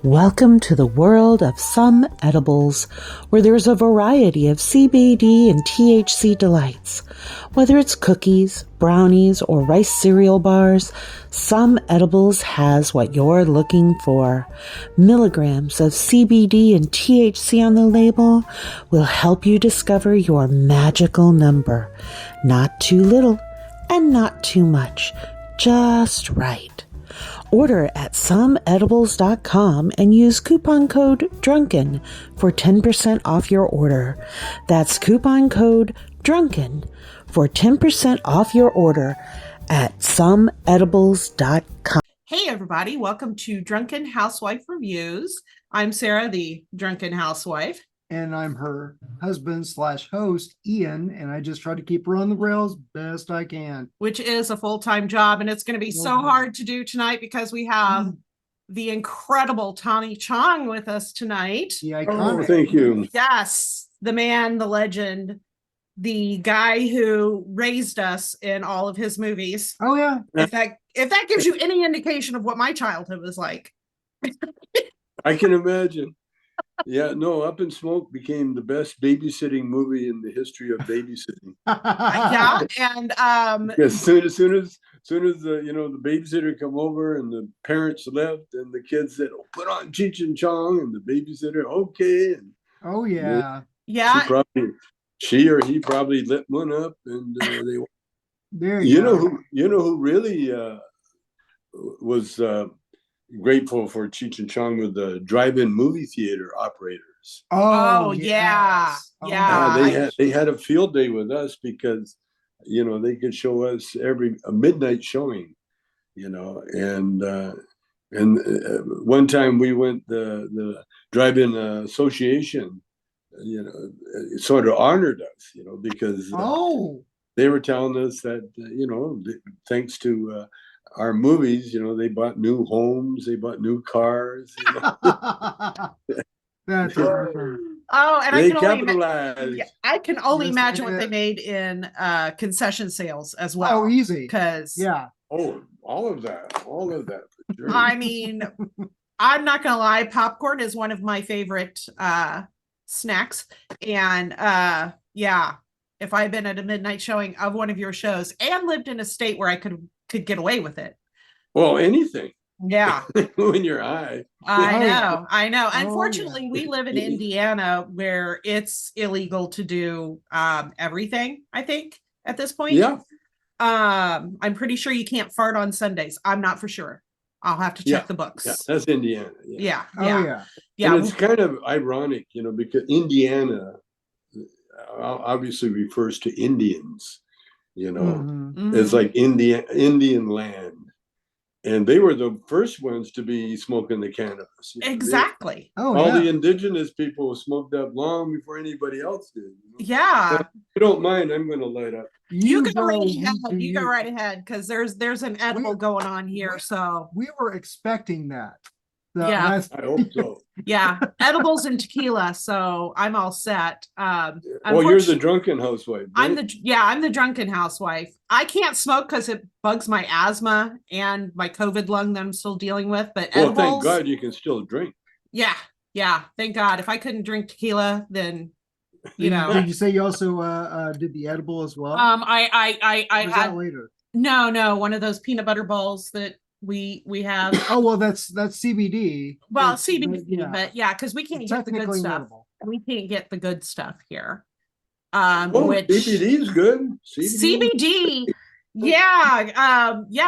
Welcome to the world of some edibles, where there's a variety of CBD and THC delights. Whether it's cookies, brownies, or rice cereal bars, Some Edibles has what you're looking for. Milligrams of CBD and THC on the label will help you discover your magical number. Not too little and not too much, just right. Order at someedibles.com and use coupon code DRUNKEN for 10% off your order. That's coupon code DRUNKEN for 10% off your order at someedibles.com. Hey everybody, welcome to Drunken Housewife Reviews. I'm Sarah, the Drunken Housewife. And I'm her husband/host, Ian, and I just try to keep her on the rails best I can. Which is a full-time job, and it's going to be so hard to do tonight because we have the incredible Tommy Chong with us tonight. The iconic. Oh, thank you. Yes, the man, the legend, the guy who raised us in all of his movies. Oh, yeah. If that gives you any indication of what my childhood was like. I can imagine. Yeah, no, Up in Smoke became the best babysitting movie in the history of babysitting. Yeah, and as soon as the babysitter come over and the parents left and the kids said, "Oh, put on Cheech and Chong," and the babysitter, okay. And oh yeah, yeah. She or he probably lit one up, and they. There you know who really was. Grateful for Cheech and Chong with the drive-in movie theater operators. Oh yeah, yes. Yeah. They had a field day with us because they could show us a midnight showing, and one time we went the drive-in association, sort of honored us, because they were telling us that thanks to our movies, they bought new homes, they bought new cars. That's awesome. Oh, and they capitalized. I can only imagine what they made in concession sales as well. Oh, easy. Because all of that for sure. I mean, I'm not gonna lie, popcorn is one of my favorite snacks, and if I'd been at a midnight showing of one of your shows and lived in a state where I could get away with it. Well, anything. Yeah. When you're high. I know. Unfortunately, we live in Indiana where it's illegal to do everything, I think, at this point. Yeah. I'm pretty sure you can't fart on Sundays. I'm not for sure. I'll have to check the books. Yeah, that's Indiana. Yeah. Yeah. And it's kind of ironic, because Indiana obviously refers to Indians. It's like Indian land, and they were the first ones to be smoking the cannabis. Exactly. All the indigenous people smoked up long before anybody else did. Yeah. But if you don't mind, I'm going to light up. You go right ahead, because there's an edible going on here. So we were expecting that. I hope so. Yeah, edibles and tequila, so I'm all set. You're the Drunken Housewife. Right? I'm the Drunken Housewife. I can't smoke because it bugs my asthma and my COVID lung that I'm still dealing with. But edibles, thank God you can still drink. Yeah, thank God. If I couldn't drink tequila, then Did you say you also did the edible as well? I had later. No, one of those peanut butter balls that we have. Oh, well, that's CBD. Well, CBD, but because we can't get the good stuff. Edible. We can't get the good stuff here. Which CBD is good. CBD, it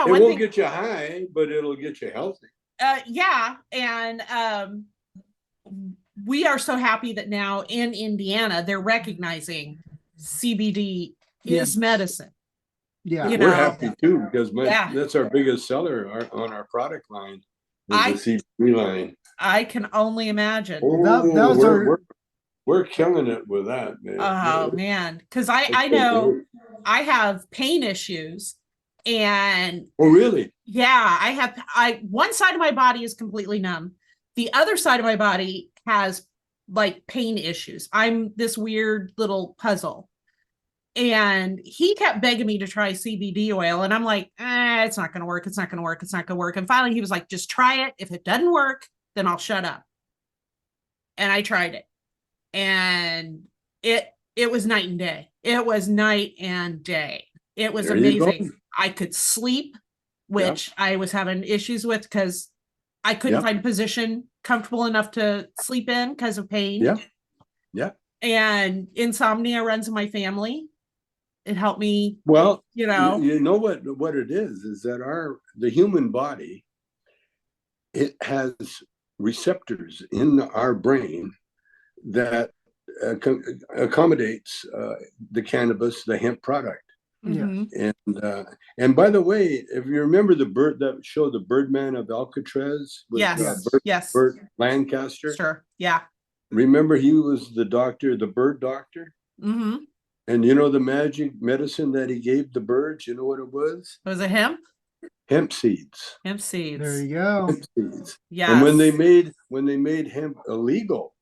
won't get you high, but it'll get you healthy. And we are so happy that now in Indiana they're recognizing CBD is medicine. Yeah, we're happy too, because that's our biggest seller on our product line, the CBD line. I can only imagine. We're killing it with that, man. Oh man, because I know I have pain issues, and really? Yeah, I one side of my body is completely numb. The other side of my body has like pain issues. I'm this weird little puzzle. And he kept begging me to try CBD oil. And I'm like, it's not going to work. It's not going to work. It's not going to work. And finally he was like, just try it. If it doesn't work, then I'll shut up. And I tried it. And it was night and day. It was night and day. It was amazing. I could sleep, which I was having issues with because I couldn't find a position comfortable enough to sleep in because of pain. Yeah. And insomnia runs in my family. It helped me. Well, you know what it is that the human body, it has receptors in our brain that accommodates the cannabis, the hemp product. And by the way, if you remember that show, The Birdman of Alcatraz, with Burt Lancaster. Sure. Yeah. Remember, he was the doctor, the bird doctor. Mm-hmm. And you know the magic medicine that he gave the birds? You know what it was? Was it hemp? Hemp seeds. Hemp seeds. There you go. Hemp seeds. Yes. And when they made hemp illegal,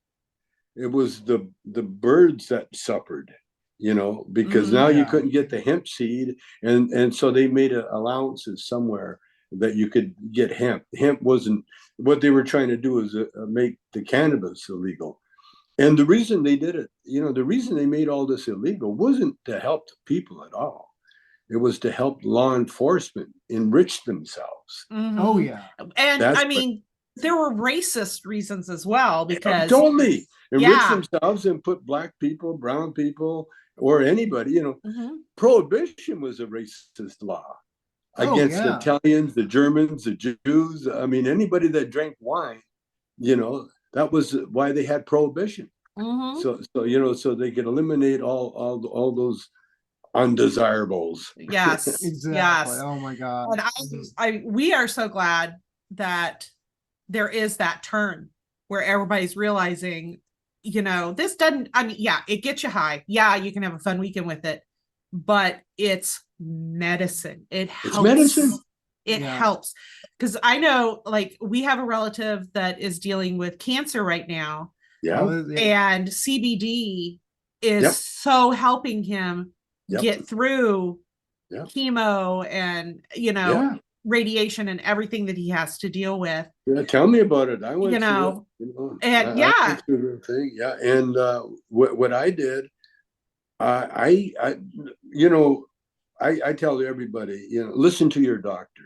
it was the birds that suffered, you know, because now you couldn't get the hemp seed, and so they made allowances somewhere that you could get hemp. Hemp wasn't what they were trying to do, is make the cannabis illegal. And the reason they did it, you know, the reason they made all this illegal wasn't to help the people at all. It was to help law enforcement enrich themselves. Mm-hmm. Oh yeah. And I mean, there were racist reasons as well, because totally enrich themselves and put black people, brown people, or anybody, you know. Prohibition was a racist law against the Italians, the Germans, the Jews. I mean, anybody that drank wine, you know, that was why they had prohibition. So you know, so they could eliminate all those undesirables. Yes. Exactly. Yes. Oh my God. And we are so glad that there is that turn where everybody's realizing, you know, this doesn't, I mean, yeah, it gets you high. Yeah, you can have a fun weekend with it, but it's medicine. It helps. It's medicine. It helps. Because I know, like, we have a relative that is dealing with cancer right now. And CBD is so helping him get through chemo and, you know, radiation and everything that he has to deal with. Yeah, tell me about it. I went through it, you know, and I went through the thing. Yeah. And what I did, I you know, I tell everybody, you know, listen to your doctor.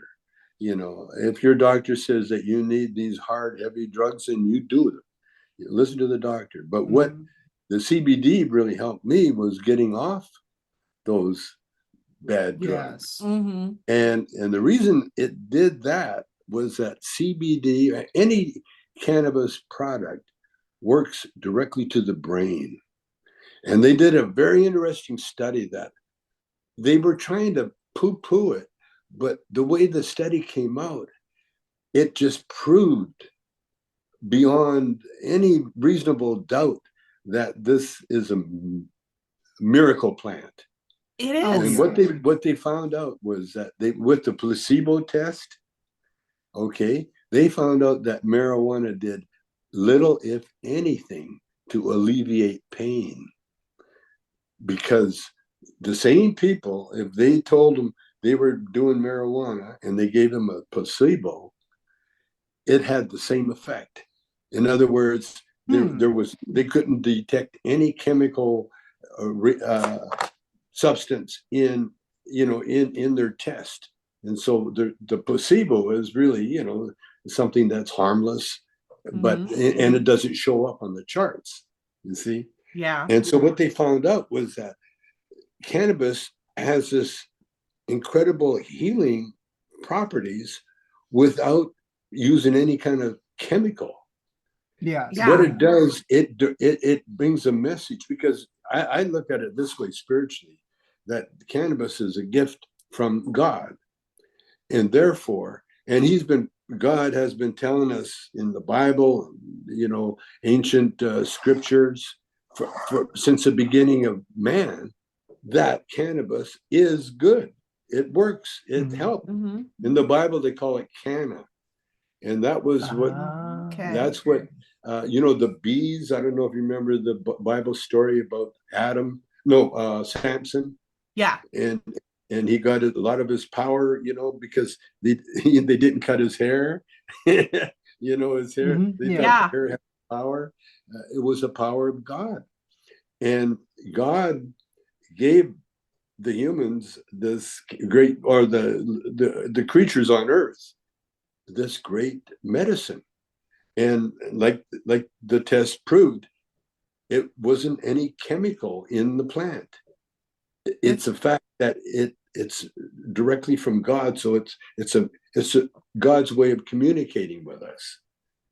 You know, if your doctor says that you need these hard, heavy drugs, and you do them, you listen to the doctor. But what the CBD really helped me was getting off those bad drugs. And the reason it did that was that CBD, any cannabis product, works directly to the brain. And they did a very interesting study that they were trying to poo-poo it, but the way the study came out, it just proved beyond any reasonable doubt that this is a miracle plant. It is. And what they found out was that with the placebo test, they found out that marijuana did little, if anything, to alleviate pain. Because the same people, if they told them they were doing marijuana and they gave them a placebo, it had the same effect. In other words, they couldn't detect any chemical substance in their test. And so the placebo is really, you know, something that's harmless, but and it doesn't show up on the charts, you see. And so what they found out was that cannabis has this incredible healing properties without using any kind of chemical. What it does, it brings a message, because I look at it this way spiritually, that cannabis is a gift from God. And therefore, God has been telling us in the Bible, you know, ancient scriptures since the beginning of man, that cannabis is good. It works. It helps. In the Bible, they call it canna. And that was that's what, you know, the bees. I don't know if you remember the Bible story about Samson. And he got a lot of his power, you know, because they didn't cut his hair. You know, his hair. They thought Yeah. the hair had power. It was a power of God, and God gave the humans this great, or the creatures on Earth, this great medicine. And like the test proved, it wasn't any chemical in the plant. It's a fact that it's directly from God. So it's a God's way of communicating with us.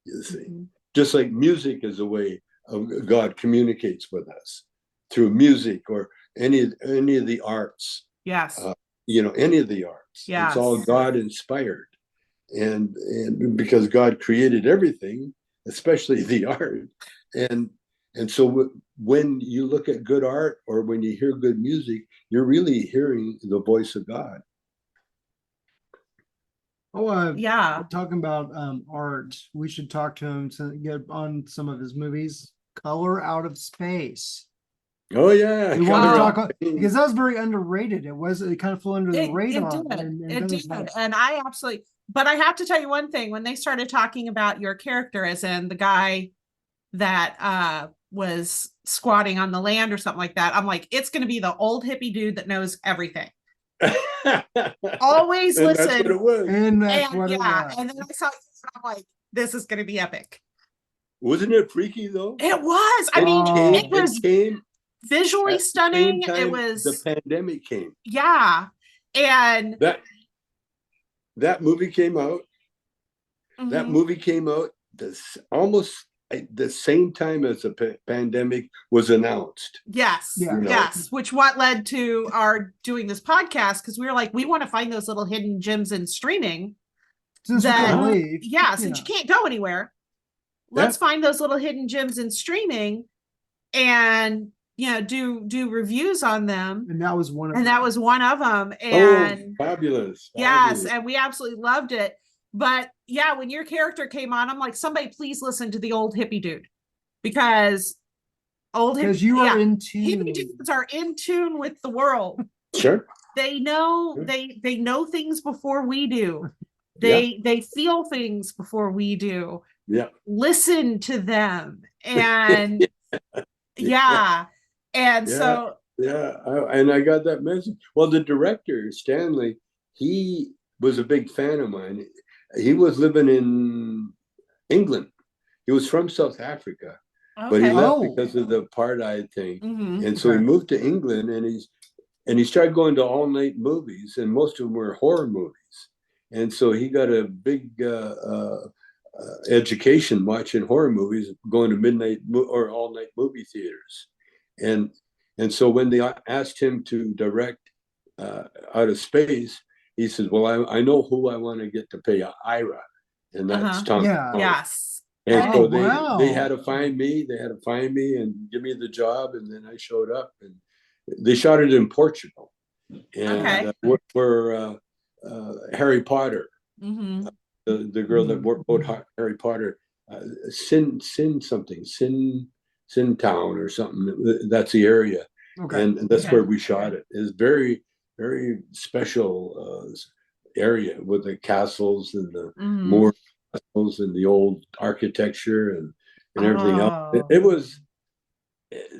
You see, just like music is a way of God communicates with us through music, or any of the arts. Yes. You know, any of the arts. Yes. It's all God inspired. And because God created everything, especially the art, and so when you look at good art, or when you hear good music, you're really hearing the voice of God. Yeah. Talking about art, we should talk to him to get on some of his movies. Color Out of Space. Oh yeah, we want to talk about, because that was very underrated. It kind of flew under the radar. It did. And I absolutely, but I have to tell you one thing. When they started talking about your character, as in the guy that was squatting on the land or something like that, I'm like, it's going to be the old hippie dude that knows everything. Always and listen. That's what it was. And that's what it was. And then I saw, I'm like, this is going to be epic. Wasn't it freaky though? It was. I mean, it was visually stunning. It was, the pandemic came. Yeah. And that movie came out. That movie came out almost at the same time as the pandemic was announced. Yes. Yeah. Yes. Which what led to our doing this podcast, because we were like, we want to find those little hidden gems in streaming. Since you can't go anywhere, let's find those little hidden gems in streaming, and do reviews on them. And that was one of them. That was one of them. And fabulous. Yes, and we absolutely loved it. But yeah, when your character came on, I'm like, somebody please listen to the old hippie dude, because you are in tune. Hippie dudes are in tune with the world. Sure. They know they know things before we do. They feel things before we do. Yeah. Listen to them. And so and I got that message. Well, the director Stanley, he was a big fan of mine. He was living in England. He was from South Africa, but he left because of the apartheid thing. And so he moved to England, and he started going to all night movies, and most of them were horror movies. And so he got a big education watching horror movies, going to midnight or all night movie theaters. And so when they asked him to direct Out of Space, he says, well, I know who I want to get to play Ira, and that's Tommy. Yes. And so they had to find me. They had to find me and give me the job, and then I showed up. And they shot it in Portugal, and for Harry Potter, the girl that wrote Harry Potter, Sin Town or something. That's the area, and that's where we shot it. It's very, very special area with the castles and the more castles and the old architecture and everything else.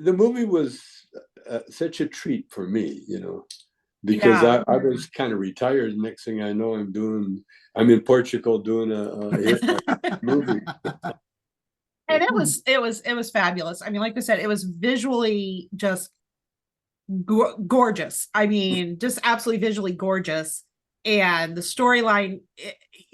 The movie was such a treat for me, because I was kind of retired. Next thing I know, I'm in Portugal doing a movie. And it was fabulous. I mean, like I said, it was visually just gorgeous. I mean, just absolutely visually gorgeous. And the storyline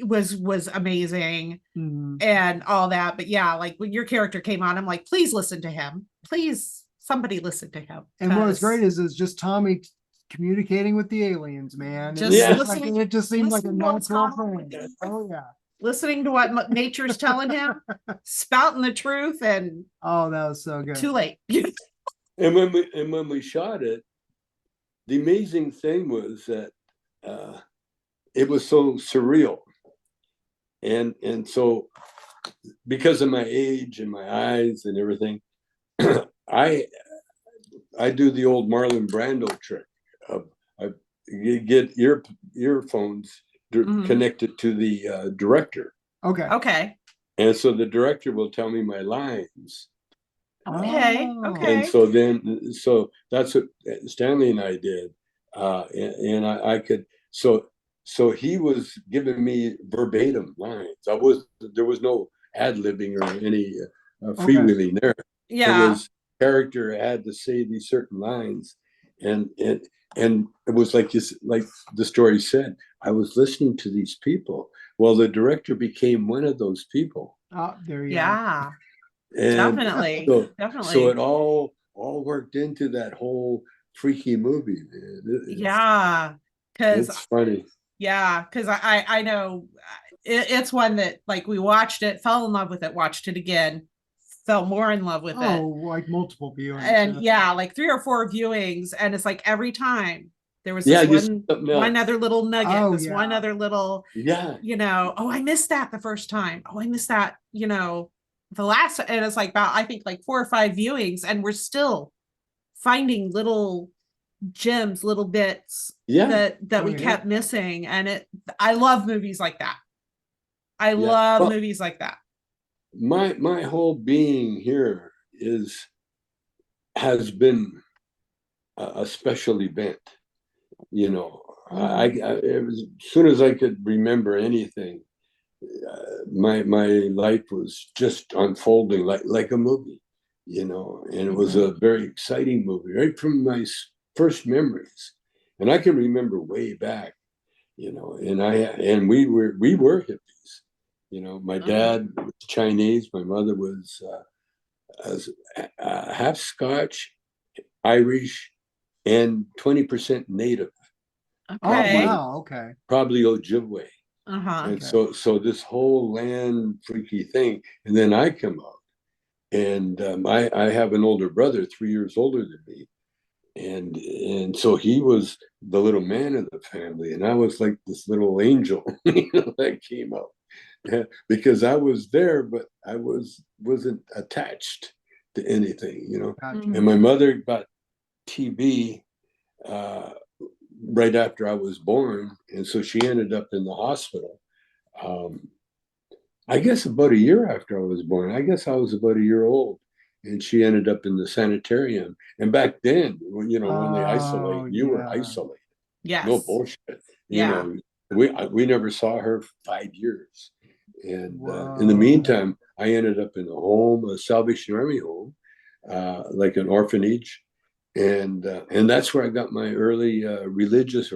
was amazing and all that. But yeah, like when your character came on, I'm like, please listen to him. Please, somebody listen to him. And what was great is just Tommy communicating with the aliens, man. It just seemed like a natural thing. Oh yeah. Listening to what nature's telling him, spouting the truth, and that was so good. Too late. And when we shot it, the amazing thing was that it was so surreal, and so because of my age and my eyes and everything, I do the old Marlon Brando trick of you get earphones connected to the director. Okay. And so the director will tell me my lines. Okay. Oh. Okay. And so that's what Stanley and I did. And I could, so he was giving me verbatim lines. There was no ad-libbing or any freewheeling there. It Yeah. was character had to say these certain lines. And it was like the story said, I was listening to these people. Well, the director became one of those people. There you Yeah. And Definitely. so Definitely. it all worked into that whole freaky movie, man. Yeah. It's Because funny. yeah, because I know it's one that like we watched it, fell in love with it, watched it again, fell more in love with it. like multiple viewings. And yeah, like 3 or 4 viewings. And it's like every time there was Yeah, this just something else. one other little nugget, Oh, this yeah. one other little, Yeah. you know, oh, I missed that the first time. Oh, I missed that, you know, the last, and it's like about, I think like 4 or 5 viewings, and we're still finding little gems, little bits Yeah. that we yeah. kept missing. And I love movies like that. I Yeah. love Well, movies like that. my whole being here has been a special event. You know, I it was, as soon as I could remember anything, my life was just unfolding like a movie, you know, and it was a very exciting movie right from my first memories. And I can remember way back, you know, and we were hippies, you know. My dad was Chinese, my mother was half Scotch, Irish, and 20% Native. Okay. Oh, wow. Okay. Probably Ojibwe. And so this whole land freaky thing, and then I come out, and I have an older brother, 3 years older than me, and so he was the little man of the family, and I was like this little angel, you know, that came out because I was there, but I wasn't attached to anything, you know. And my mother got TB right after I was born, and so she ended up in the hospital. I guess about a year after I was born. I guess I was about a year old, and she ended up in the sanitarium. And back then, you know, when they isolate, you were isolated. Yes. No bullshit. You know, we never saw her for 5 years. And in the meantime, I ended up in a home, a Salvation Army home, like an orphanage. And that's where I got my early religious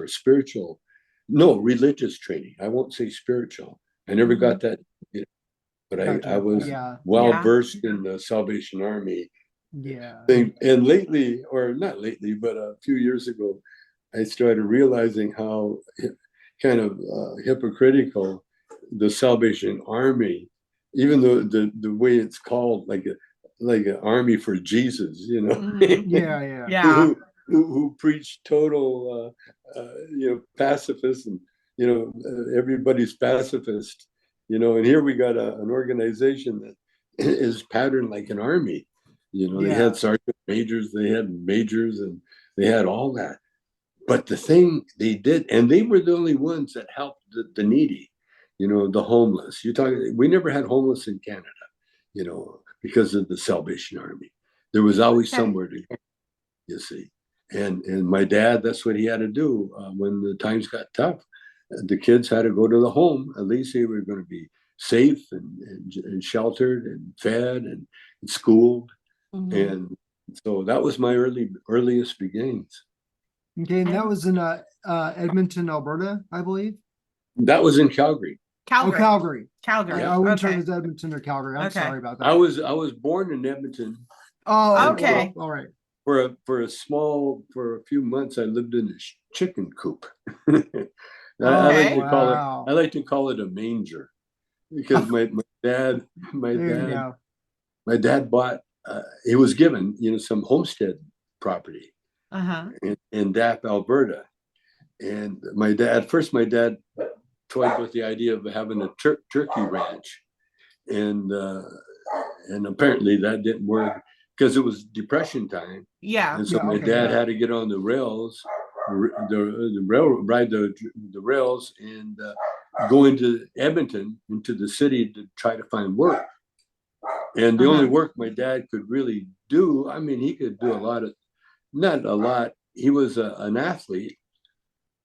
training. I won't say spiritual. I never got that, you know, but I was well versed in the Salvation Army thing. And lately, or not lately, but a few years ago, I started realizing how kind of hypocritical the Salvation Army, even though the way it's called, like an army for Jesus, you know, who preach total, you know, pacifism, you know, everybody's pacifist, you know, and here we got an organization that is patterned like an army, you know. They had sergeant majors, they had majors, and they had all that. But the thing they did, and they were the only ones that helped the needy, you know, the homeless. We never had homeless in Canada, you know, because of the Salvation Army. There was always somewhere to go, you see. And my dad, that's what he had to do when the times got tough. The kids had to go to the home. At least they were going to be safe and sheltered and fed and schooled. And so that was my earliest beginnings. Okay, and that was in Edmonton, Alberta, I believe. That was in Calgary. Calgary. Yeah. I wasn't sure if it was Edmonton or Calgary. I'm sorry about that. I was born in Edmonton. Oh, okay. All right. For a few months, I lived in a chicken coop. I like to call it a manger, because my dad bought. He was given, you know, some homestead property in Dapp, Alberta, and my dad toyed with the idea of having a turkey ranch, and apparently that didn't work because it was Depression time. And so my dad had to get on the rails, ride the rails, and go into Edmonton, into the city to try to find work. And the only work my dad could really do, I mean, he could do a lot of, not a lot. He was an athlete,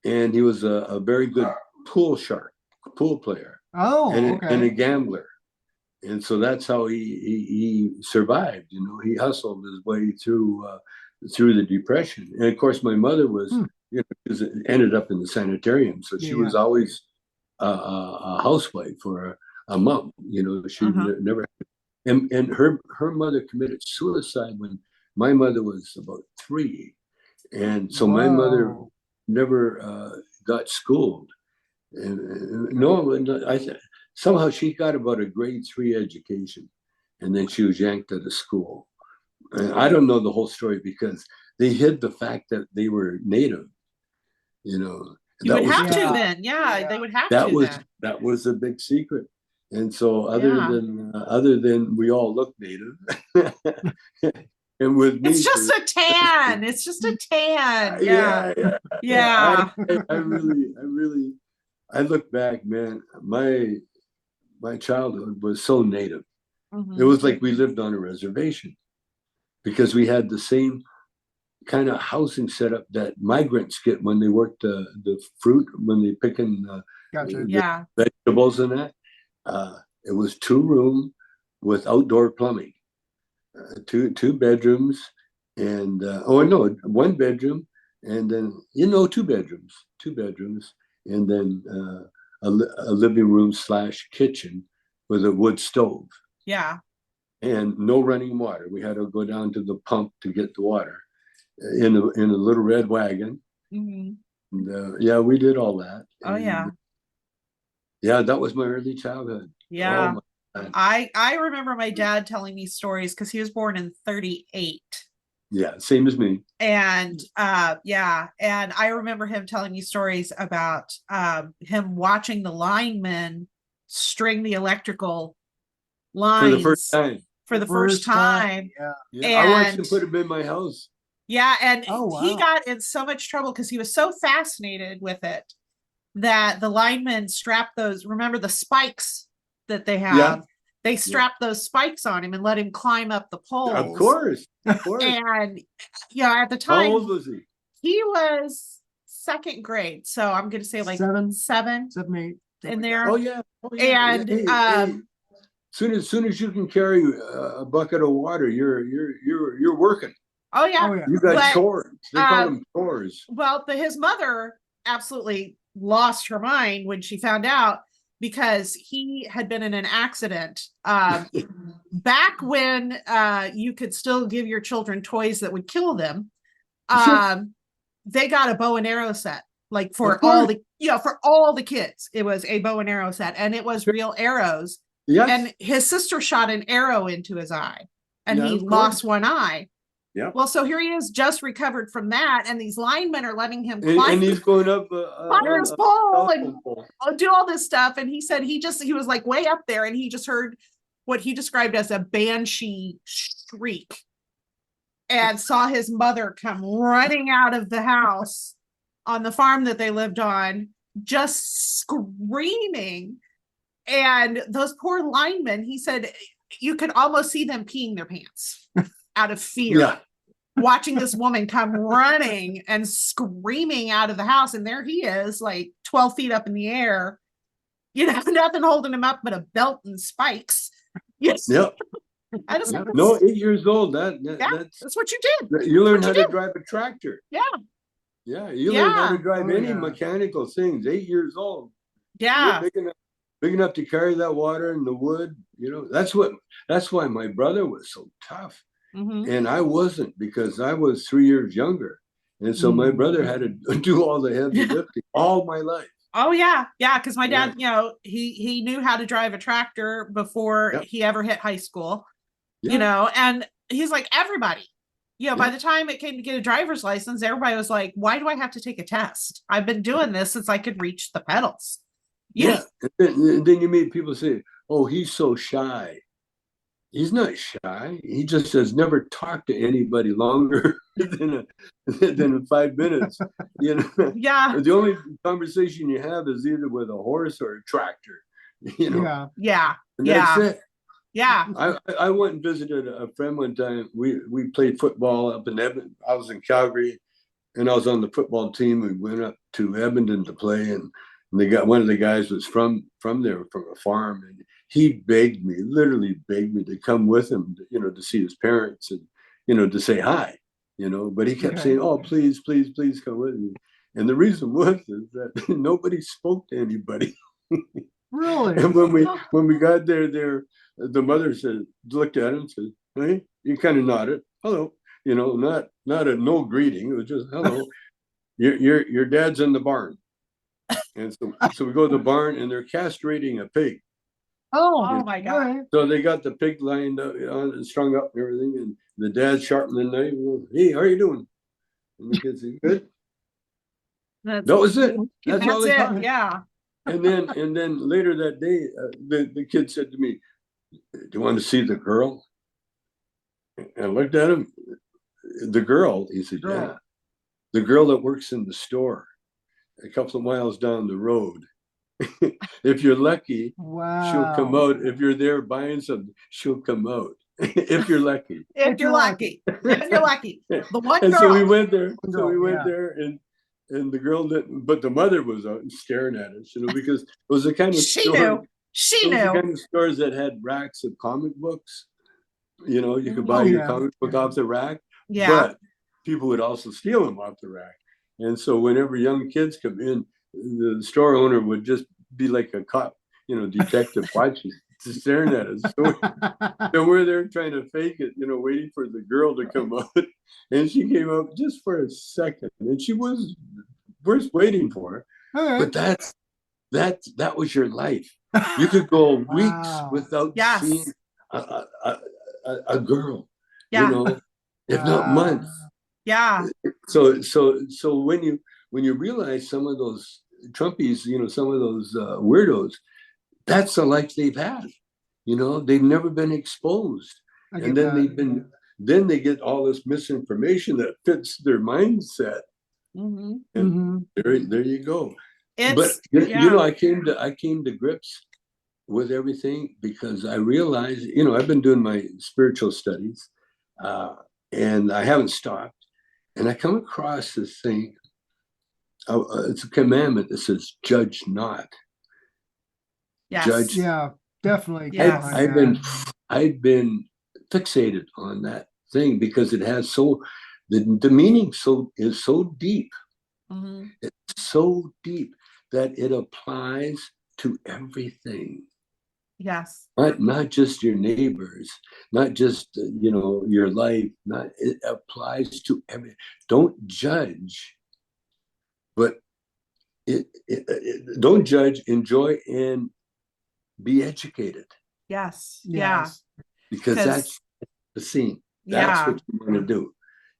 and he was a very good pool player. And a gambler. And so that's how he survived. You know, he hustled his way through the Depression. And of course, my mother was, you know, ended up in the sanitarium. So she was always a housewife or a mom. You know, she never. And her mother committed suicide when my mother was about 3. And so my mother never got schooled. And somehow she got about a grade 3 education, and then she was yanked out of school. And I don't know the whole story because they hid the fact that they were Native. You know, you would have to then, they would have to. That was a big secret. And so other than we all look Native, and with me, it's just a tan. It's just a tan. I look back, man. My childhood was so Native. It was like we lived on a reservation because we had the same kind of housing setup that migrants get when they work the fruit, when they pick in the vegetables and that. It was 2-room with outdoor plumbing, 2 bedrooms, and 1 bedroom, and then 2 bedrooms, and then a living room / kitchen with a wood stove. Yeah. And no running water. We had to go down to the pump to get the water in a little red wagon. And, we did all that. Yeah, that was my early childhood. Yeah. I remember my dad telling me stories because he was born in 1938. Yeah, same as me. And and I remember him telling me stories about him watching the linemen string the electrical lines for the first time. Yeah. I watched him put them in my house. Yeah, and he got in so much trouble because he was so fascinated with it that the linemen strapped those, remember the spikes that they have? Yeah. They strapped those spikes on him and let him climb up the poles. Of course. And at the time, how old was he? He was 2nd grade. So I'm going to say like 7, 8 in there. Oh yeah. And soon as you can carry a bucket of water, you're working. Oh yeah. You got chores. They call them chores. Well, his mother absolutely lost her mind when she found out, because he had been in an accident back when you could still give your children toys that would kill them. They got a bow and arrow set, like for all the kids. It was a bow and arrow set, and it was real arrows. Yes. And his sister shot an arrow into his eye, and he lost one eye. Yeah. Well, so here he is, just recovered from that, and these linemen are letting him climb. And he's going up his pole and do all this stuff. And he said he was like way up there, and he just heard what he described as a banshee shriek, and saw his mother come running out of the house on the farm that they lived on, just screaming. And those poor linemen, he said, you could almost see them peeing their pants out of fear, watching this woman come running and screaming out of the house. And there he is, like 12 feet up in the air, nothing holding him up but a belt and spikes. Yes. Yep. I just 8 years old. That's what you did. You learn how to drive a tractor. Yeah. Yeah. You learn how to drive any mechanical things. 8 years old. Yeah. You're big enough to carry that water and the wood. That's why my brother was so tough. And I wasn't, because I was 3 years younger. And so my brother had to do all the heavy lifting all my life. Oh, yeah. Yeah. Because my dad, he knew how to drive a tractor before he ever hit high school, and he's like everybody. By the time it came to get a driver's license, everybody was like, why do I have to take a test? I've been doing this since I could reach the pedals. Yeah. And then you meet people say, oh, he's so shy. he's not shy. He just has never talked to anybody longer than 5 minutes. You know, Yeah. the only conversation you have is either with a horse or a tractor. You know, Yeah. and that's it. Yeah. I went and visited a friend one time. We played football up in Edmonton. I was in Calgary, and I was on the football team. We went up to Edmonton to play, and they got one of the guys was from there, from a farm, and he begged me, literally begged me to come with him, to see his parents and to say hi, But he kept saying, "Oh, please, please, please come with me." And the reason was is that nobody spoke to anybody. Really? And when we got there, the mother looked at him and said, "Hey," he kind of nodded, "Hello," not a no greeting. It was just, "Hello, your dad's in the barn." And so we go to the barn, and they're castrating a pig. Oh my God. So they got the pig lined up, strung up and everything, and the dad sharpened the knife. "Hey, how are you doing?" And the kid said, "Good." That was it. That's all they taught. Yeah. And then later that day, the kid said to me, "Do you want to see the girl?" And I looked at him. The girl, he said, "Yeah." The girl that works in the store a couple of miles down the road. If you're lucky, she'll come out. If you're there buying something, she'll come out. If you're lucky. If you're lucky. If you're lucky. The one And girl. so we went there. And the girl didn't, but the mother was out staring at us, because it was the kind of She knew. She knew. The kind of stores that had racks of comic books. You could buy your comic book off the rack. Yeah. But people would also steal them off the rack. And so whenever young kids come in, the store owner would just be like a cop, detective watching, just staring at us. So we're there trying to fake it, waiting for the girl to come out. And she came out just for a second, and we're waiting for her. But that was your life. You could go weeks without seeing a girl, if not months. Yeah. So when you realize some of those Trumpies, some of those weirdos, that's the life they've had. They've never been exposed, and then they get all this misinformation that fits their mindset. Mm-hmm. And there you go. But I came to grips with everything because I realized, I've been doing my spiritual studies, and I haven't stopped. And I come across this thing. It's a commandment that says, "Judge not." Yes. Judge. Yeah, definitely. Yes. I've been fixated on that thing because it has the meaning is so deep. Mm-hmm. It's so deep that it applies to everything. Yes. Not just your neighbors, not just your life. It applies to everything. Don't judge, but don't judge. Enjoy and be educated. Yes. Yeah. Because that's the scene. That's what you want to do.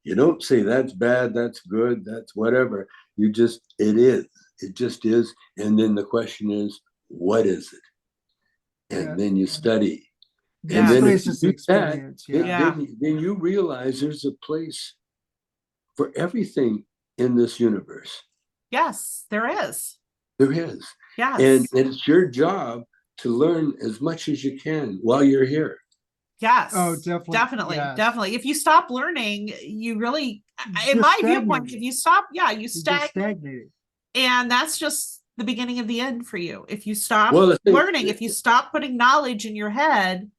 You don't say that's bad, that's good, that's whatever. It is. It just is. And then the question is, what is it? And then you study. And then if you do that, then you realize there's a place for everything in this universe. Yes, there is. There is. Yes. And it's your job to learn as much as you can while you're here. Yes. Oh, definitely. Definitely. If you stop learning, you really, in my viewpoint, if you stop, you stagnate. And that's just the beginning of the end for you. If you stop learning, if you stop putting knowledge in your head,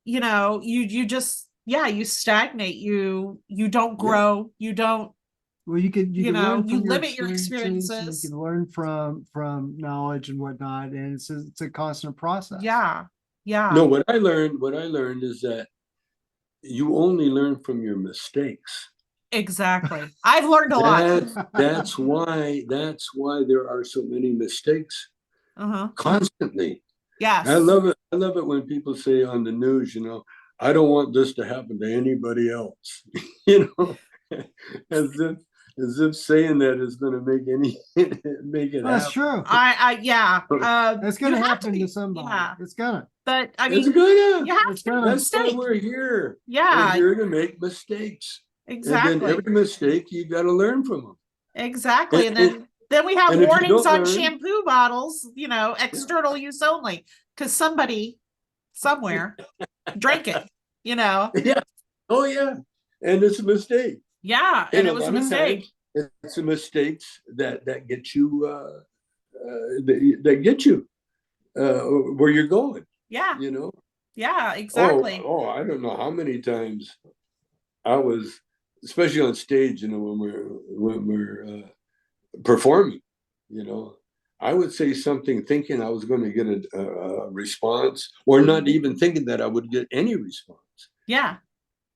you just, you stagnate. You don't grow. You don't. Well, you can learn from limit your experiences. You can learn from knowledge and whatnot, and it's a constant process. Yeah. No, what I learned is that you only learn from your mistakes. Exactly. I've learned a lot. That's why there are so many mistakes constantly. Yes. I love it. I love it when people say on the news, I don't want this to happen to anybody else. as if saying that is going to make make it That's happen. true. Yeah. It's gonna you have happen to be- somebody. Yeah. It's gonna. But I It's mean, gonna. you have It's to make gonna. a That's why mistake. we're here. Yeah. We're here to make mistakes. Exactly. And then every mistake, you got to learn from them. Exactly. And then we have and if you warnings don't on learn- shampoo bottles, you know, external use only, because somebody somewhere drank it, you know. Yeah. Oh, yeah. And it's a mistake. Yeah. And it was a mistake. It's the mistakes that get you that get you where you're going. Yeah. You know. Yeah. Exactly. Oh, I don't know how many times I was, especially on stage, you know, when we're performing, you know, I would say something thinking I was going to get a response, or not even thinking that I would get any response. Yeah.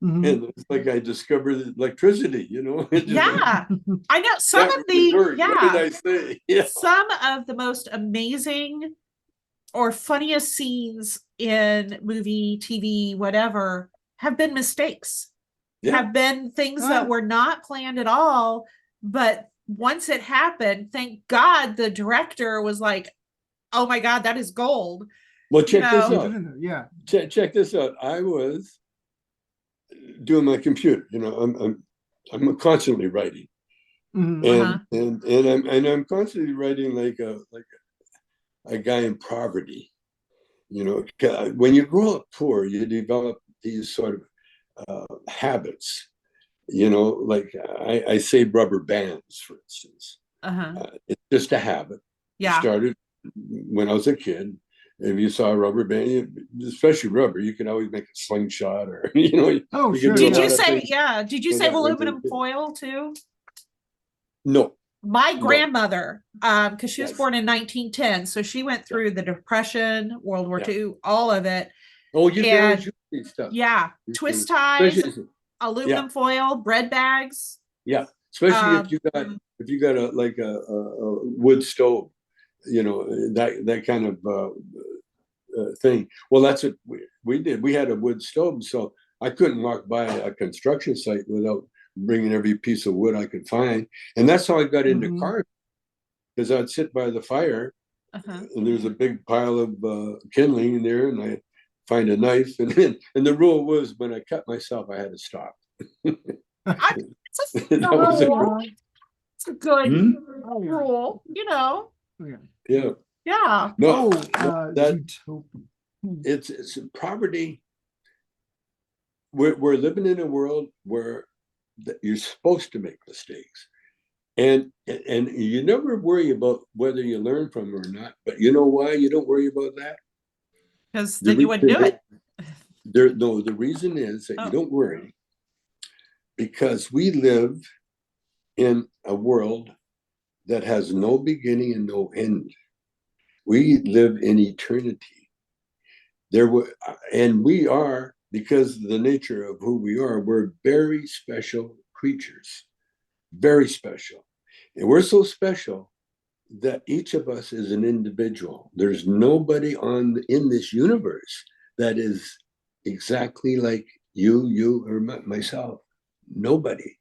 Mhm. And it's like I discovered electricity, you know. Yeah. I know some of the What did I say? Yeah. some of the most amazing or funniest scenes in movie, TV, whatever, have been mistakes. Yeah. Have been things that were not planned at all, but once it happened, thank God the director was like, "Oh my God, that is gold." Well, check this Put out. it in there. Yeah. Check this out. I was doing my computer. You know, I'm constantly writing, Mhm. and I'm constantly writing like a guy in poverty. You know, when you grow up poor, you develop these sort of habits. You know, like I save rubber bands, for instance. It's just a habit. Yeah. It started when I was a kid. If you saw a rubber band, especially rubber, you can always make a slingshot, or you know. Oh, you sure. can do a Did lot you of say, things yeah, did you with say that with aluminum it. foil too? No. My No. grandmother, because she was Yes. born in 1910, so she went through the Depression, World War Yeah. II, all of it. Oh, you And- guys use stuff. Yeah, You twist can- ties, especially- aluminum foil, bread bags. Yeah, especially Um, if you got a wood stove, you know, that kind of thing. Well, that's what we did. We had a wood stove, so I couldn't walk by a construction site without bringing every piece of wood I could find, and that's how I got into Mhm. cars, because I'd sit by the fire, and there's a big pile of kindling in there, and I find a knife, and the rule was when I cut myself, I had to stop. It's a, That was it's a good Hmm? rule, you know. Yeah. Yeah. No, that Zootopia. it's poverty. We're living in a world where you're supposed to make mistakes, and you never worry about whether you learn from them or not. But you know why you don't worry about that? Because then you wouldn't do it. The reason is that you don't worry because we live in a world that has no beginning and no end. We live in eternity. And we are, because of the nature of who we are, we're very special creatures, very special. And we're so special that each of us is an individual. There's nobody in this universe that is exactly like you or myself. Nobody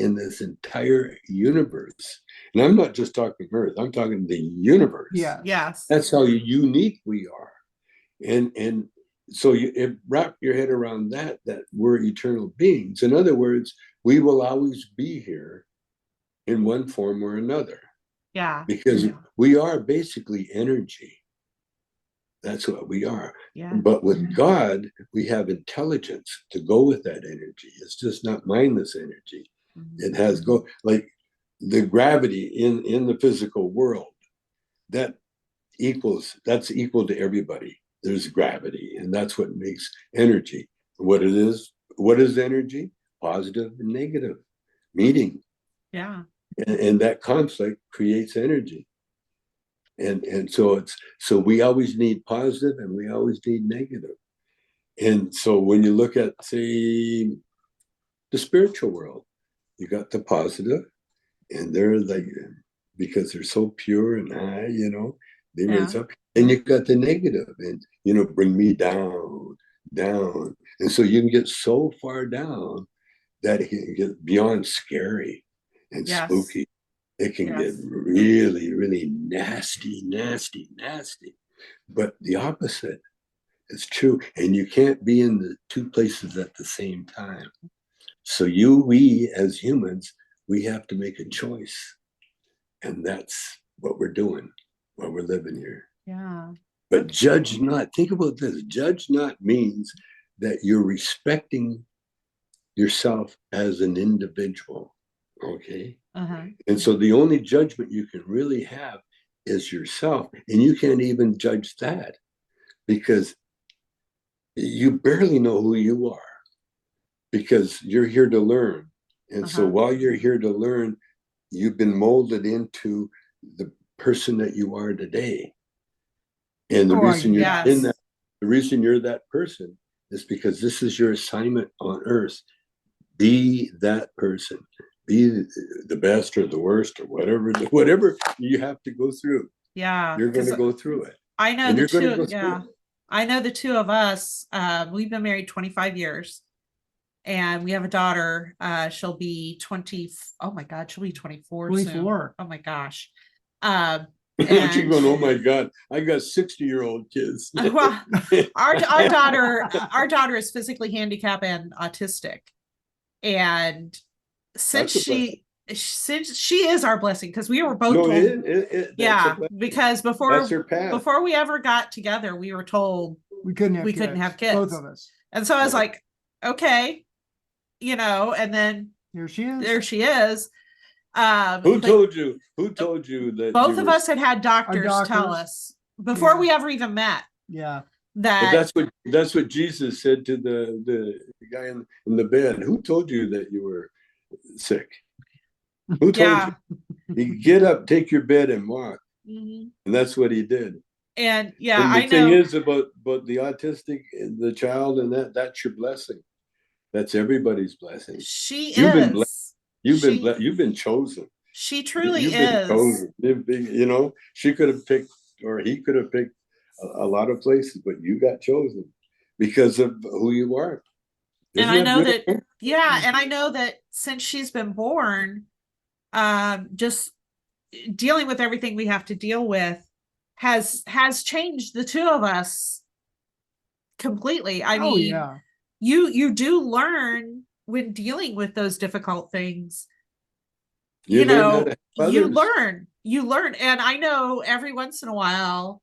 in this entire universe. And I'm not just talking Earth, I'm talking the universe. Yeah. Yes. That's how unique we are. And so you wrap your head around that we're eternal beings. In other words, we will always be here in one form or another. Yeah. Because we are basically energy. That's what we are. Yeah. But with God, we have intelligence to go with that energy. It's just not mindless energy. It has like the gravity in the physical world. That's equal to everybody. There's gravity, and that's what makes energy. What is energy? Positive and negative meeting. Yeah. And that conflict creates energy. And so we always need positive and we always need negative. And so when you look at, say, the spiritual world, you got the positive, and they're like, because they're so pure and high, you know, they raise up. And you got the negative, and you know, bring me down. And so you can get so far down that it can get beyond scary. and Yes. spooky. It can get Yes. really, really nasty, nasty, nasty. But the opposite is true. And you can't be in the two places at the same time. So we as humans, we have to make a choice. And that's what we're doing while we're living here. Yeah. But judge not. Think about this. Judge not means that you're respecting yourself as an individual. Okay. And so the only judgment you can really have is yourself. And you can't even judge that because you barely know who you are because you're here to learn. And so while you're here to learn, you've been molded into the person that you are today. And the reason you're in that, the reason you're that person is because this is your assignment on earth. Be that person. Be the best or the worst or whatever you have to go through. Yeah. You're going to go through it. I know and the you're going to two. go through Yeah. it. I know the two of us, we've been married 25 years and we have a daughter. She'll be 20. Oh my God. She'll be 24. 24. Soon. Oh my gosh. You're going, oh my God, I got 60-year-old kids. Well, our daughter is physically handicapped and autistic. And since she is our blessing, because we were both told, because before we ever got together, we were told we couldn't have kids, both of us. And so I was like, okay, and then there she is. Who told you that both of us had doctors tell us before we ever even met? Yeah. But that's what Jesus said to the guy in the bed. Who told you that you were sick? Who told you? You get up, take your bed, and walk. And that's what he did. And the thing is about the autistic, the child, and that's your blessing. That's everybody's blessing. You've been blessed. You've been chosen. She truly is. Chosen. She could have picked, or he could have picked a lot of places, but you got chosen because of who you are. And I know that, and I know that since she's been born, just dealing with everything we have to deal with has changed the two of us completely. I mean, you do learn when dealing with those difficult things. You learn. And I know every once in a while,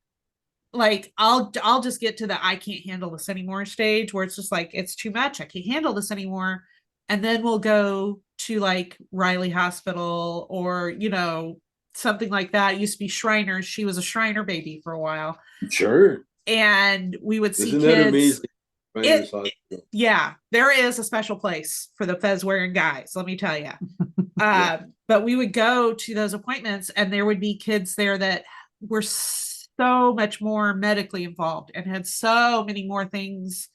like I'll just get to the I can't handle this anymore stage where it's just like it's too much. I can't handle this anymore. And then we'll go to like Riley Hospital or something like that. It used to be Shriners. She was a Shriner baby for a while. Sure. And we would see Isn't kids. That amazing? There is a special place for the fez wearing guys, let me tell you. But we would go to those appointments and there would be kids there that were so much more medically involved and had so many more things,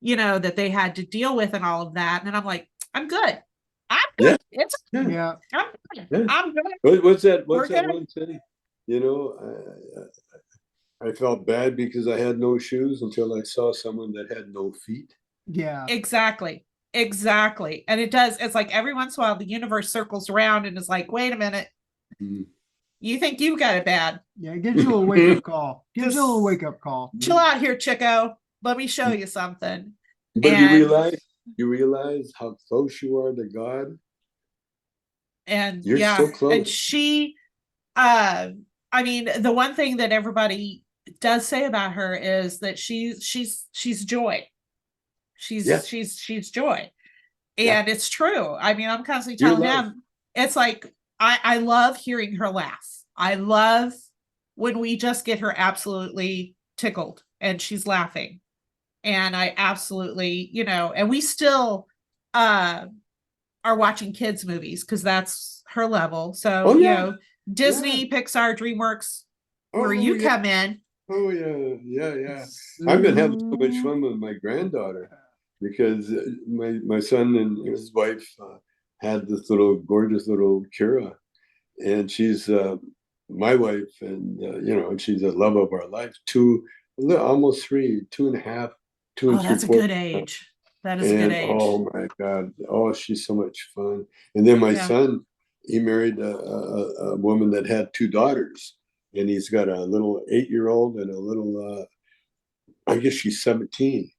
that they had to deal with and all of that. And then I'm like, I'm good. I'm good. I'm good. I'm good. What's that one saying? I felt bad because I had no shoes until I saw someone that had no feet. Yeah. Exactly. And it's like every once in a while the universe circles around and is like, wait a minute. You think you got it bad. Yeah, it gives you a little wake-up call. Chill out here, Chico. Let me show you something. But you realize how close you are to God. And you're so close. And she, I mean, the one thing that everybody does say about her is that she's joy. She's joy. And it's true. I mean, I'm constantly telling him, it's like, I love hearing her laugh. I love when we just get her absolutely tickled and she's laughing. And I absolutely, and we still are watching kids movies because that's her level. So, Disney, Pixar, DreamWorks, where you come in. Oh, yeah. I've been having so much fun with my granddaughter because my son and his wife had this gorgeous little Kira, and she's my wife, and and she's the love of our life. Almost 3, 2.5, 2 and 3 that's a good age. That is a good age. Oh my God! Oh, she's so much fun. And then my son, he married a woman that had 2 daughters, and he's got a little 8-year-old and a little, I guess she's 17,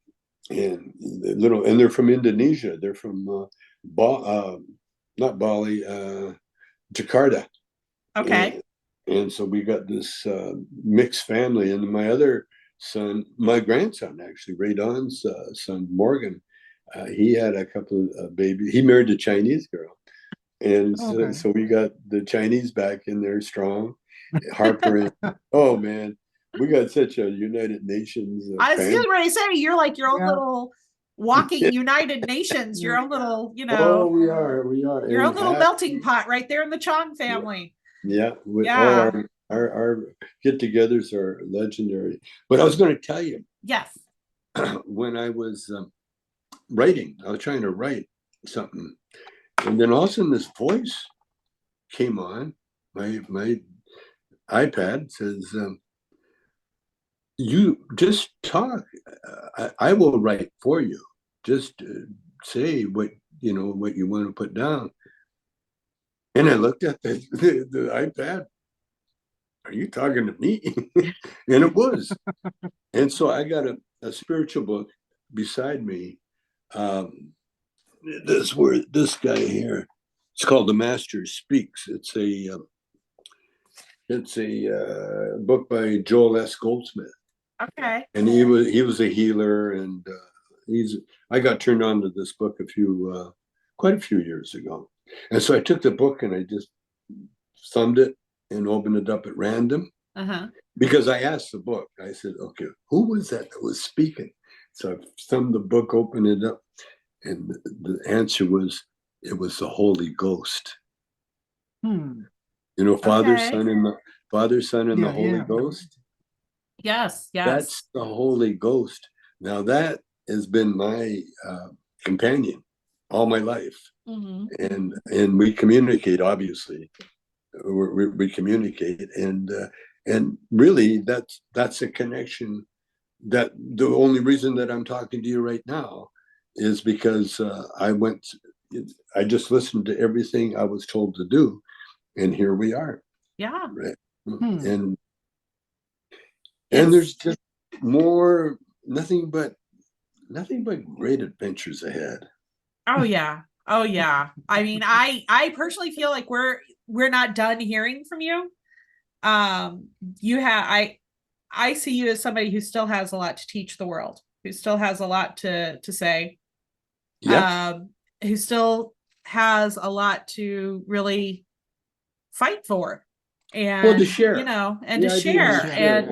and they're from Indonesia. They're from not Bali, Jakarta. Okay. And so we got this mixed family. And my other son, my grandson, actually, Ray Don's son, Morgan, he had a couple of babies. He married a Chinese girl. And so we got the Chinese back in there strong. Harper, oh man, we got such a United Nations. I was just ready to say, you're like your own little walking United Nations, your own little, Oh, we are. Your own little melting pot right there in the Chong family. Yeah. Our get-togethers are legendary. But I was going to tell you. Yes. When I was writing, I was trying to write something, and then all of a sudden this voice came on my iPad. Says, you just talk. I will write for you. Just say what you want to put down. And I looked at the iPad. Are you talking to me? And it was. And so I got a spiritual book beside me. This guy here. It's called The Master Speaks. It's a book by Joel S. Goldsmith. Okay. And he was a healer, and I got turned on to this book quite a few years ago. And so I took the book and I just thumbed it and opened it up at random. Because I asked the book, I said, okay, who was that was speaking? So I thumbed the book, opened it up, and the answer was, it was the Holy Ghost. Father, Son, and the Holy Ghost. Yes. That's the Holy Ghost. Now that has been my companion all my life. And we communicate, obviously. We communicate, and really that's a connection. That the only reason that I'm talking to you right now is because I just listened to everything I was told to do, and here we are. Yeah. Right. And there's just nothing but great adventures ahead. Oh yeah. I mean, I personally feel like we're not done hearing from you. I see you as somebody who still has a lot to teach the world, who still has a lot to say. Who still has a lot to really fight for, and to share, to share.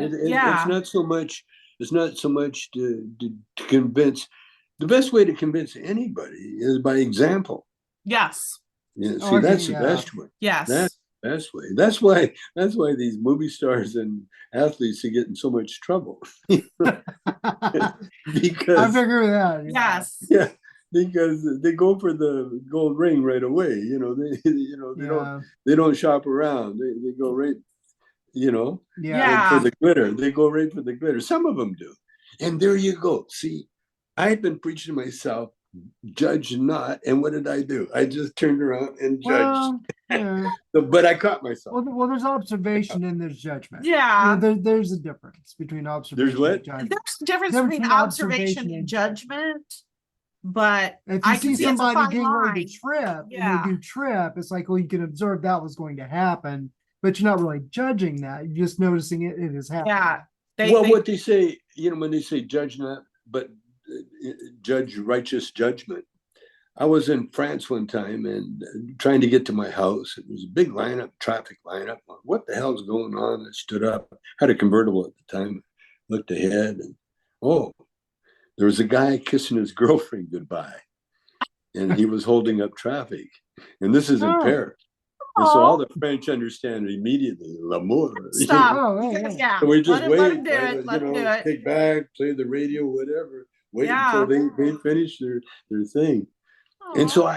It's not so much to convince. The best way to convince anybody is by example. Yes. That's the best way. Yes. That's the best way. That's why these movie stars and athletes are getting so much trouble. Because I figure that. Yes. Yeah. Because they go for the gold ring right away. They don't shop around. They go right, for the glitter. They go right for the glitter. Some of them do. And there you go. See, I had been preaching to myself, judge not. And what did I do? I just turned around and judged. But I caught myself. Well, there's observation and there's judgment. Yeah. There's a difference between observation and judgment. There's a difference between observation and judgment. But if you see somebody getting ready to trip and they do trip, it's like, well, you can observe that was going to happen, but you're not really judging that. You're just noticing it is happening. Yeah. What they say, when they say judge not, but judge righteous judgment. I was in France one time and trying to get to my house. It was a big traffic lineup. What the hell's going on? I stood up, had a convertible at the time, looked ahead, and there was a guy kissing his girlfriend goodbye, and he was holding up traffic. And this is in Paris. And so all the French understand immediately, l'amour. Stop. So we just wait. Let him do it. Let him do it. Take back, play the radio, whatever. Wait until they finish their thing. And so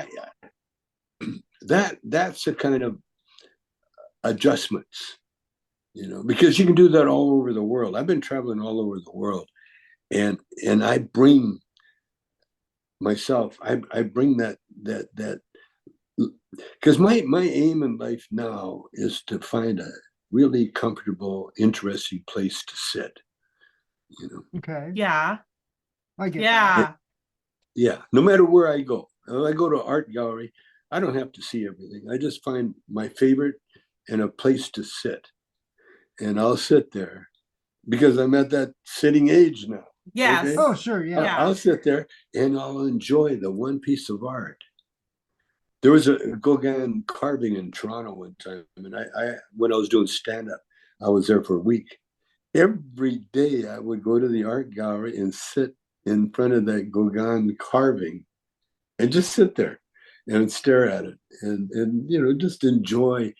that's a kind of adjustments, because you can do that all over the world. I've been traveling all over the world. And I bring myself, I bring that Because my aim in life now is to find a really comfortable, interesting place to sit. You know. Okay. Yeah. I get Yeah. Yeah. No matter where I go. If I go to an art gallery, I don't have to see everything. I just find my favorite and a place to sit. And I'll sit there because I'm at that sitting age now. Yes. Okay? Oh, sure. Yeah. I'll sit there and I'll enjoy the one piece of art. There was a Gauguin carving in Toronto one time, and I when I was doing stand up, I was there for a week. Every day I would go to the art gallery and sit in front of that Gauguin carving and just sit there and stare at it and you know just enjoy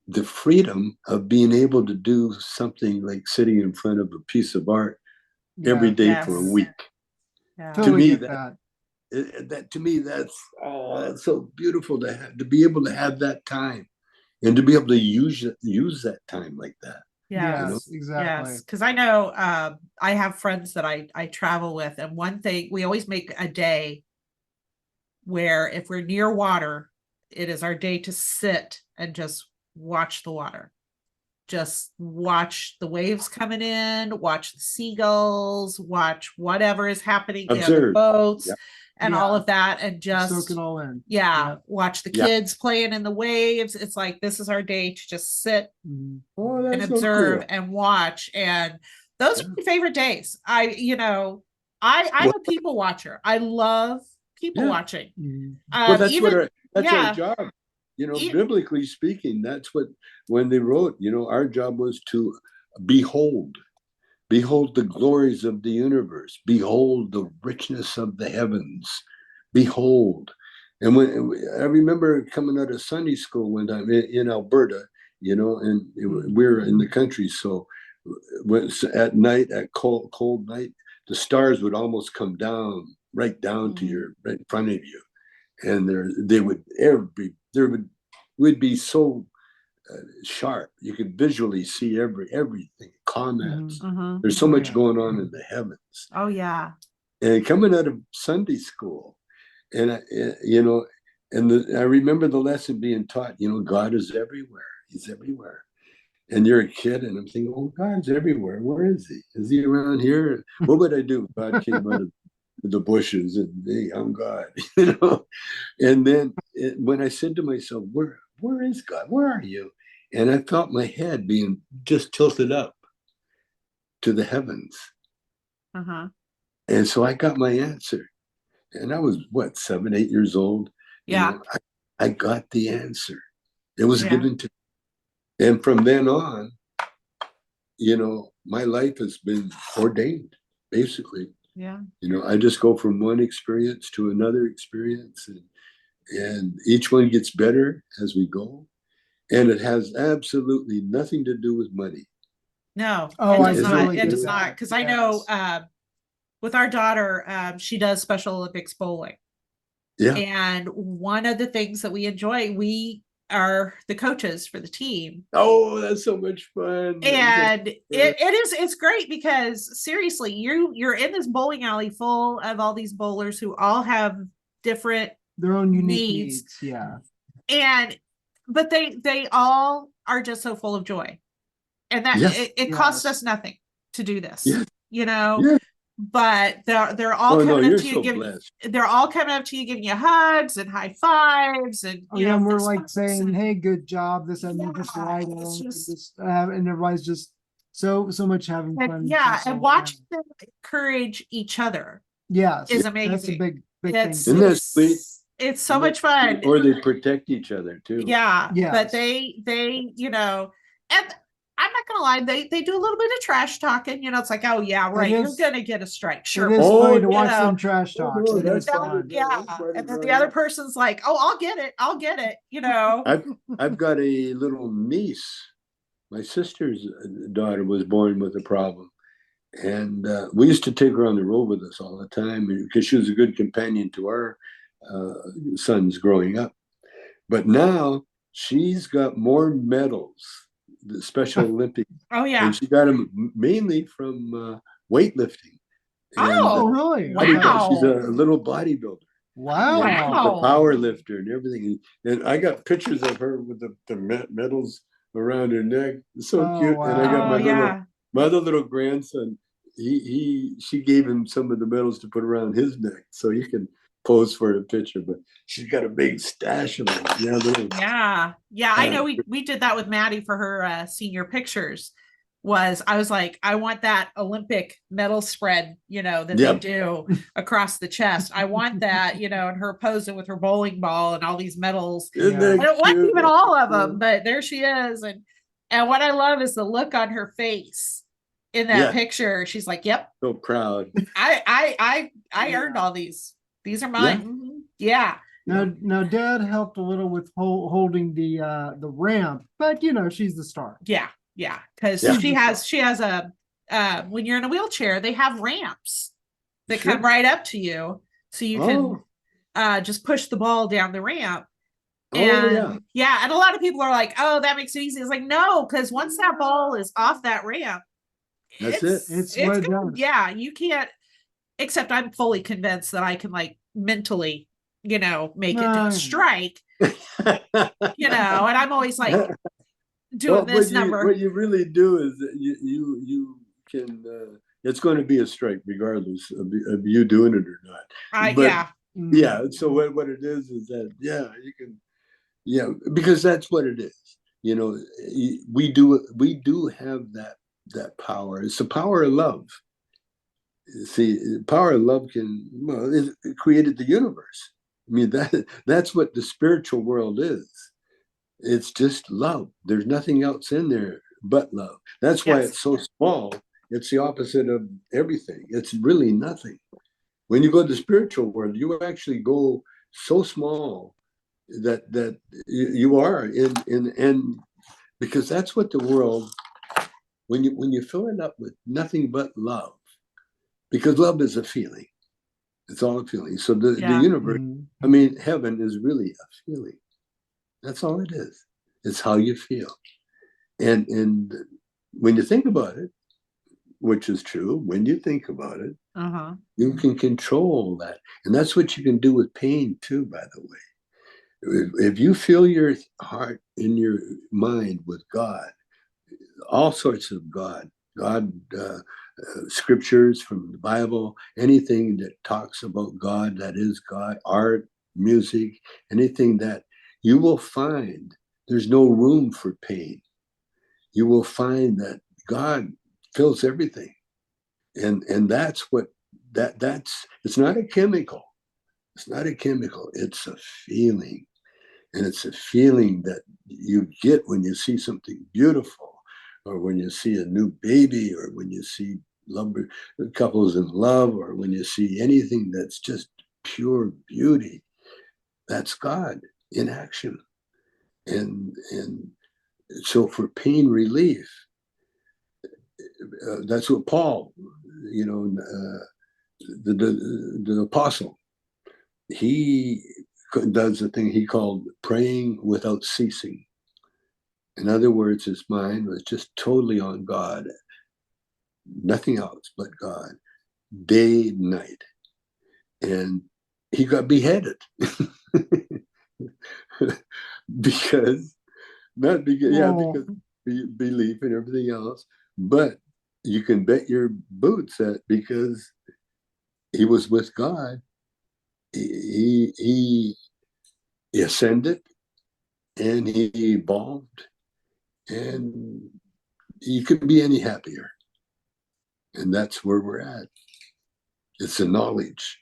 the freedom of being able to do something like sitting in front of a piece of art every day for a week. Yeah. Totally To me, that to me that's so beautiful to have to be able to have that time and to be able to use that time like that. Yes, you know? Exactly. Yes, because I know I have friends that I travel with, and one thing we always make a day where if we're near water, it is our day to sit and just watch the water. Just watch the waves coming in, watch the seagulls, watch whatever is happening in the boats and all of that, and just soak it all in. Watch the kids playing in the waves. It's like this is our day to just sit and observe and watch. And those are my favorite days. I'm a people watcher. I love people watching. Well, that's our job. You know, biblically speaking, that's what, when they wrote, you know, our job was to behold the glories of the universe, behold the richness of the heavens, behold. And when I remember coming out of Sunday school one time in Alberta, you know, and we're in the country, so when at night, at cold night, the stars would almost come down right down to your right in front of you, and would be so sharp. You could visually see everything, comments. There's so much going on in the heavens. Oh yeah. And coming out of Sunday school, and I remember the lesson being taught. You know, God is everywhere. He's everywhere. And you're a kid, and I'm thinking, oh, God's everywhere. Where is he? Is he around here? What would I do if God came out of the bushes and, hey, I'm God, you know? And then when I said to myself, where is God? Where are you? And I felt my head being just tilted up to the heavens. And so I got my answer. And I was, 7, 8 years old? Yeah. You know, I got the answer. It was given to me. And from then on, you know, my life has been ordained, basically. Yeah. You know, I just go from one experience to another experience, and each one gets better as we go. And it has absolutely nothing to do with money. No, it does not. Because I know with our daughter, she does Special Olympics bowling. Yeah. And one of the things that we enjoy, we are the coaches for the team. Oh, that's so much fun. And it's great because seriously, you're in this bowling alley full of all these bowlers who all have different their own unique needs. Yeah. But they all are just so full of joy. And that it costs us nothing to do this. You know, but they're all coming up to you, they're all coming up to you, giving you hugs and high fives, and and we're like saying, "Hey, good job!" This and just right and everybody's just so much having fun. And watching them encourage each other, is amazing. That's a big thing. Isn't that sweet? It's so much fun. Or they protect each other too. Yeah. But they and I'm not gonna lie, they do a little bit of trash talking. You know, it's like, oh yeah, right, you're gonna get a strike. Sure. It is funny to watch them trash talk. That's fun. Yeah. And then the other person's like, oh, I'll get it, you know. I've got a little niece. My sister's daughter was born with a problem. And we used to take her on the road with us all the time because she was a good companion to our sons growing up. But now she's got more medals, the Special Olympics. Oh yeah. And she got them mainly from weightlifting. And, really? Wow. She's a little bodybuilder. Wow. The power lifter and everything. And I got pictures of her with the medals around her neck. It's so cute. Wow. And I got my other little grandson. She gave him some of the medals to put around his neck so he can pose for a picture. But she's got a big stash of them. Yeah. I know we did that with Maddie for her senior pictures. I was like, I want that Olympic medal spread, that they do across the chest. I want that, and her posing with her bowling ball and all these medals. I don't want even all of them, but there she is. And what I love is the look on her face in that picture. She's like, yep. So proud. I earned all these. These are mine. Yeah. Now Dad helped a little with holding the ramp, but she's the star. Yeah, because she has a when you're in a wheelchair, they have ramps that come right up to you, so you can just push the ball down the ramp. And and a lot of people are like, "Oh, that makes it easy." It's like, no, because once that ball is off that ramp, it's good. Yeah, you can't. Except I'm fully convinced that I can mentally, make it to a strike. And I'm always like. What you really do is you can it's going to be a strike regardless of you doing it or not. So what it is that you can because that's what it is. We do have that power. It's the power of love. See, the power of love it created the universe. I mean that's what the spiritual world is. It's just love. There's nothing else in there but love. That's why it's so small. It's the opposite of everything. It's really nothing. When you go to the spiritual world, you actually go so small that you are in because that's what the world. When you fill it up with nothing but love, because love is a feeling. It's all a feeling. So the universe, heaven is really a feeling. That's all it is. It's how you feel. And when you think about it, which is true, when you think about it, you can control that. And that's what you can do with pain too, by the way. If you fill your heart and your mind with God, all sorts of God, scriptures from the Bible, anything that talks about God, that is God, art, music, anything that you will find there's no room for pain. You will find that God fills everything. And that's what that's it's not a chemical. It's not a chemical. It's a feeling. And it's a feeling that you get when you see something beautiful, or when you see a new baby, or when you see couples in love, or when you see anything that's just pure beauty. That's God in action. And so for pain relief, that's what Paul, the apostle, he does the thing he called praying without ceasing. In other words, his mind was just totally on God, nothing else but God, day, night. And he got beheaded. because belief and everything else, but you can bet your boots that because he was with God, he ascended and he evolved, and you couldn't be any happier. And that's where we're at. It's the knowledge.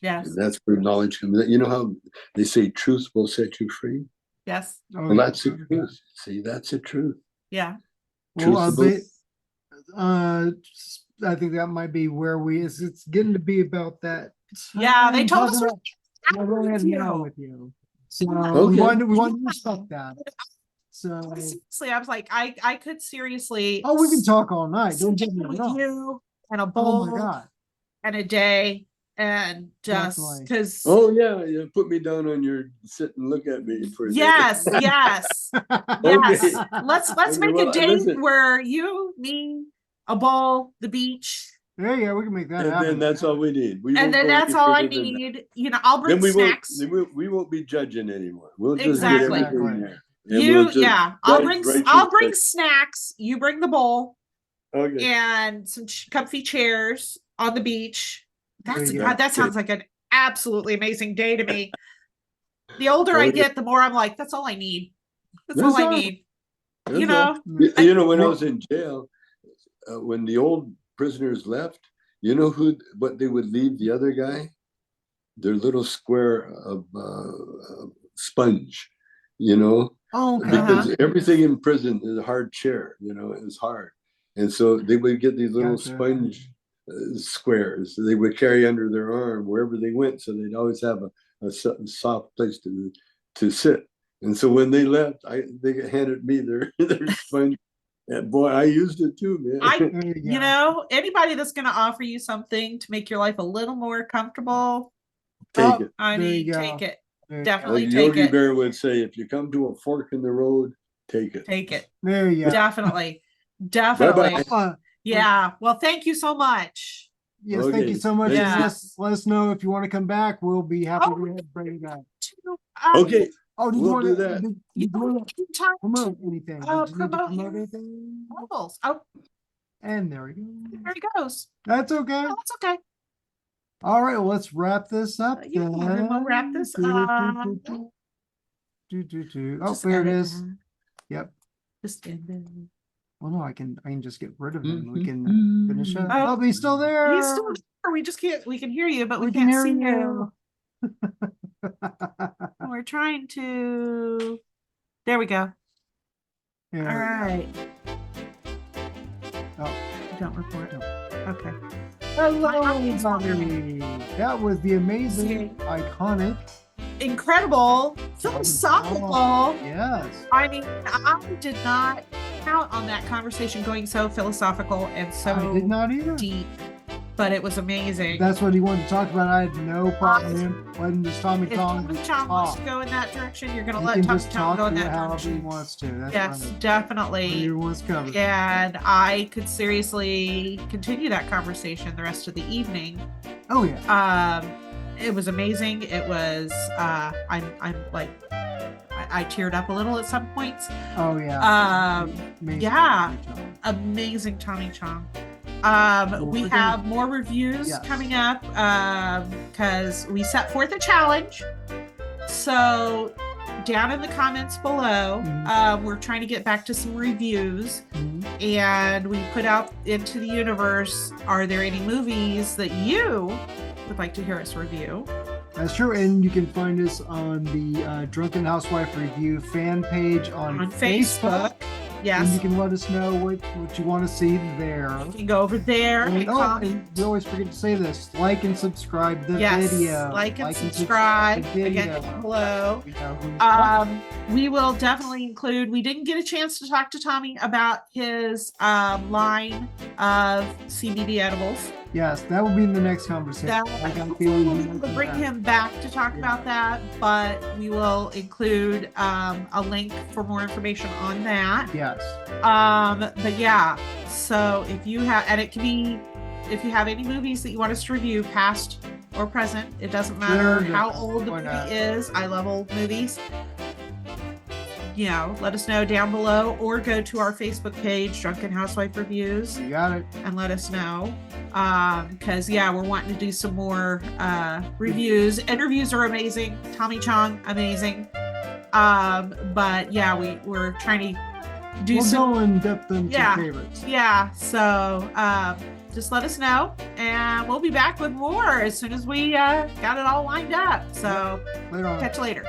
Yes. And that's where knowledge comes. You know how they say truth will set you free? Yes. Well, that's the truth. See, that's the truth. Yeah. Well, I think that might be where it's getting to be about that. Yeah, they told us with you. So we want to respect that. So seriously, I was like, I could seriously. Oh, we can talk all night. Don't get me wrong. You and a bowl. Oh my God. And a day. And just because you put me down on your sit and look at me for a yes day. Yes let's make a date where you, me, a bowl, the beach, Yeah, yeah, we can make that And happen. then that's all we need. And then that's all I need. You know, I'll bring snacks. We won't be judging anymore. We'll just Exactly. get everything there. And I'll bring snacks. You bring the bowl. Okay. And some comfy chairs on the beach. That sounds like an absolutely amazing day to me. The older I get, the more I'm like, that's all I need. That's all I need. You know? When I was in jail, when the old prisoners left, you know what they would leave the other guy? Their little square of sponge, you know? Oh, okay. Because everything in prison is a hard chair, you know, it's hard. And so they would get these little sponge squares they would carry under their arm wherever they went. So they'd always have a soft place to sit. And so when they left, they handed me their sponge. And boy, I used it too, man. You know, anybody that's going to offer you something to make your life a little more comfortable, take it. I mean, take it. Definitely like take Yogi it. Bear would say, if you come to a fork in the road, take it. Take it. There you go. Definitely. Definitely. Bye-bye. Yeah. Well, thank you so much. Yes, thank you so much. Yeah. Let us know if you want to come back. We'll be happy to bring you back. Okay. Oh, did We'll you want do to that. promote anything? Promote anything? Oh, And there we go. there he goes. That's okay. Oh, that's okay. All right, well, let's wrap this up. We'll wrap this up. Oh, there it is. Yep. Just end it. Well, no, I can just get rid of him. We can finish up. Oh, he's still there. He's still there. We just can't. We can hear you, but we can't see you. We're trying to. There we go. Yeah. All right. Oh, don't report. No. Okay. Hello, everybody. That was the amazing, iconic, incredible, philosophical. Yes. I mean, I did not count on that conversation going so philosophical and so I did not either. deep, but it was amazing. That's what he wanted to talk about. I had no problem with him letting this Tommy If Chong Tommy Chong wants to go in that direction, you're going to he let can Tommy just Chong talk go in to it that however he direction. wants to. That's Yes, right. definitely. He wants covered. And I could seriously continue that conversation the rest of the evening. Oh yeah. It was amazing. It was I'm like I teared up a little at some points. Oh yeah. Amazing yeah. Tommy Chong. Amazing Tommy Chong. We have more reviews coming up because we set forth a challenge. So down in the comments below, we're trying to get back to some reviews, and we put out into the universe, are there any movies that you would like to hear us review? That's true, and you can find us on the Drunken Housewife Review fan page on Facebook. Yes. And you can let us know what you want to see there. You can go over there. And we always forget to say this. Like and subscribe the video. Like and subscribe. Again, hello. We will definitely include, we didn't get a chance to talk to Tommy about his line of CBD edibles. Yes, that will be in the next conversation. I got a feeling we'll bring him back to talk about that, but we will include a link for more information on that. Yes. But yeah, so if you have, and it can be, if you have any movies that you want us to review, past or present, it doesn't matter how old the movie is. I love old movies. You know, let us know down below, or go to our Facebook page, Drunken Housewife Reviews. You got it. And let us know. Because yeah, we're wanting to do some more reviews. Interviews are amazing. Tommy Chong, amazing. But yeah, we're trying to do some go in depth into favorites. Yeah. So just let us know, and we'll be back with more as soon as we got it all lined up. So later on. Catch you later.